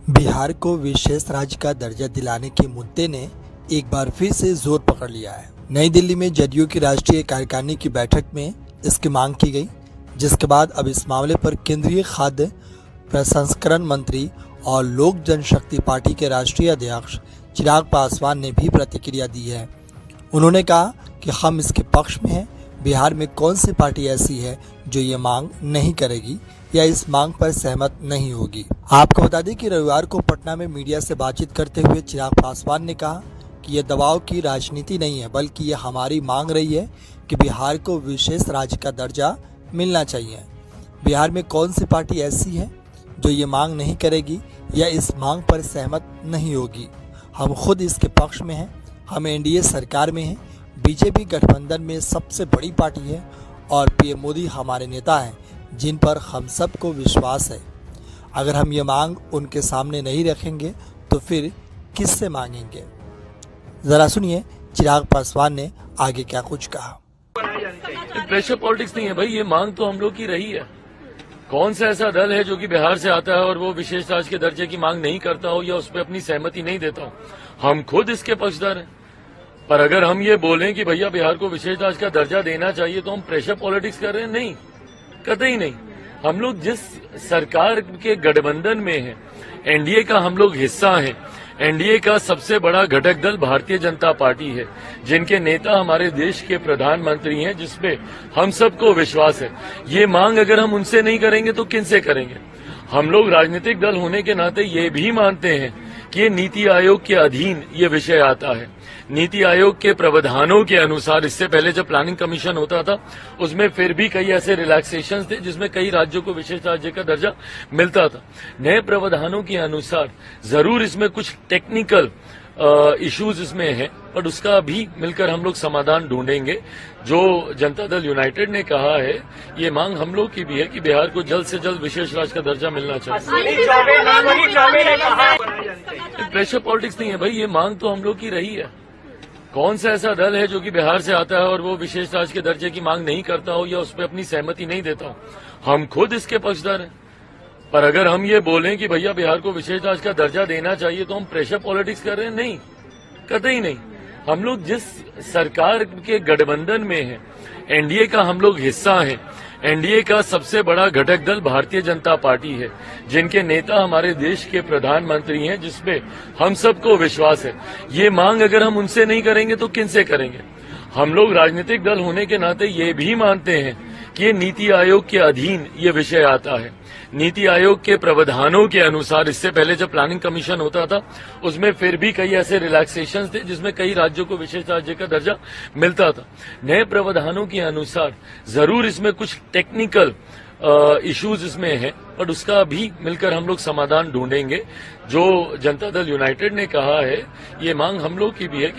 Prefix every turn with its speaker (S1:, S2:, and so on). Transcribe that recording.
S1: बिहार को विशेष राज्य का दर्जा दिलाने के मुद्दे ने एक बार फिर से जोर पकड़ लिया है। नई दिल्ली में जदयू की राष्ट्रीय कार्यकारिणी की बैठक में इसकी मांग की गई, जिसके बाद अब इस मामले पर केंद्रीय खाद्य प्रसंस्करण मंत्री और लोक जनशक्ति पार्टी के राष्ट्रीय अध्यक्ष चिराग पासवान ने भी प्रतिक्रिया दी है। उन्होंने कहा कि हम इसके पक्ष में हैं। बिहार में कौन सी पार्टी ऐसी है जो ये मांग नहीं करेगी या इस मांग पर सहमत नहीं होगी। आपको बता दें कि रविवार को पटना में मीडिया से बातचीत करते हुए चिराग पासवान ने कहा कि यह दबाव की राजनीति नहीं है, बल्कि ये हमारी मांग रही है कि बिहार को विशेष राज्य का दर्जा मिलना चाहिए। बिहार में कौन सी पार्टी ऐसी है जो ये मांग नहीं करेगी या इस मांग पर सहमत नहीं होगी। हम खुद इसके पक्ष में हैं। हम एनडीए सरकार में हैं। बीजेपी गठबंधन में सबसे बड़ी पार्टी है और पीएम मोदी हमारे नेता हैं, जिन पर हम सबको विश्वास है। अगर हम ये मांग उनके सामने नहीं रखेंगे तो फिर किससे मांगेंगे। जरा सुनिए चिराग पासवान ने आगे क्या कुछ कहा।
S2: प्रेशर पॉलिटिक्स नहीं है भाई, ये मांग तो हम लोग की रही है। कौन सा ऐसा दल है जो कि बिहार से आता है और वो विशेष राज्य के दर्जे की मांग नहीं करता हो या उस पर अपनी सहमति नहीं देता हो। हम खुद इसके पक्षधर हैं। पर अगर हम ये बोलें कि भैया बिहार को विशेष राज्य का दर्जा देना चाहिए तो हम प्रेशर पॉलिटिक्स कर रहे हैं, नहीं, कतई नहीं। हम लोग जिस सरकार के गठबंधन में हैं, एनडीए का हम लोग हिस्सा हैं। एनडीए का सबसे बड़ा घटक दल भारतीय जनता पार्टी है, जिनके नेता हमारे देश के प्रधानमंत्री हैं, जिसपे हम सबको विश्वास है। ये मांग अगर हम उनसे नहीं करेंगे तो किनसे करेंगे। हम लोग राजनीतिक दल होने के नाते ये भी मानते हैं कि ये नीति आयोग के अधीन ये विषय आता है। नीति आयोग के प्रावधानों के अनुसार इससे पहले जब प्लानिंग कमीशन होता था उसमें फिर भी कई ऐसे रिलैक्सेशन थे जिसमें कई राज्यों को विशेष राज्य का दर्जा मिलता था। नए प्रावधानों के अनुसार जरूर इसमें कुछ टेक्निकल इश्यूज इसमें हैं, पर उसका भी मिलकर हम लोग समाधान ढूंढेंगे। जो जनता दल यूनाइटेड ने कहा है, ये मांग हम लोग की भी है कि बिहार को जल्द से जल्द विशेष राज्य का दर्जा मिलना चाहिए। प्रेशर पॉलिटिक्स नहीं है भाई, ये मांग तो हम लोग की रही है। कौन सा ऐसा दल है जो कि बिहार से आता है और वो विशेष राज्य के दर्जे की मांग नहीं करता हो या उस पर अपनी सहमति नहीं देता हो। हम खुद इसके पक्षधर हैं। पर अगर हम ये बोलें कि भैया बिहार को विशेष राज्य का दर्जा देना चाहिए तो हम प्रेशर पॉलिटिक्स कर रहे हैं, नहीं, कतई नहीं। हम लोग जिस सरकार के गठबंधन में हैं, एनडीए का हम लोग हिस्सा हैं। एनडीए का सबसे बड़ा घटक दल भारतीय जनता पार्टी है, जिनके नेता हमारे देश के प्रधानमंत्री हैं, जिसपे हम सबको विश्वास है। ये मांग अगर हम उनसे नहीं करेंगे तो किनसे करेंगे। हम लोग राजनीतिक दल होने के नाते ये भी मानते हैं कि ये नीति आयोग के अधीन ये विषय आता है। नीति आयोग के प्रावधानों के अनुसार इससे पहले जब प्लानिंग कमीशन होता था उसमें फिर भी कई ऐसे रिलैक्सेशन थे जिसमें कई राज्यों को विशेष राज्य का दर्जा मिलता था। नए प्रावधानों के अनुसार जरूर इसमें कुछ टेक्निकल इश्यूज इसमें हैं, पर उसका भी मिलकर हम लोग समाधान ढूंढेंगे। जो जनता दल यूनाइटेड ने कहा है, ये मांग हम लोग की भी है कि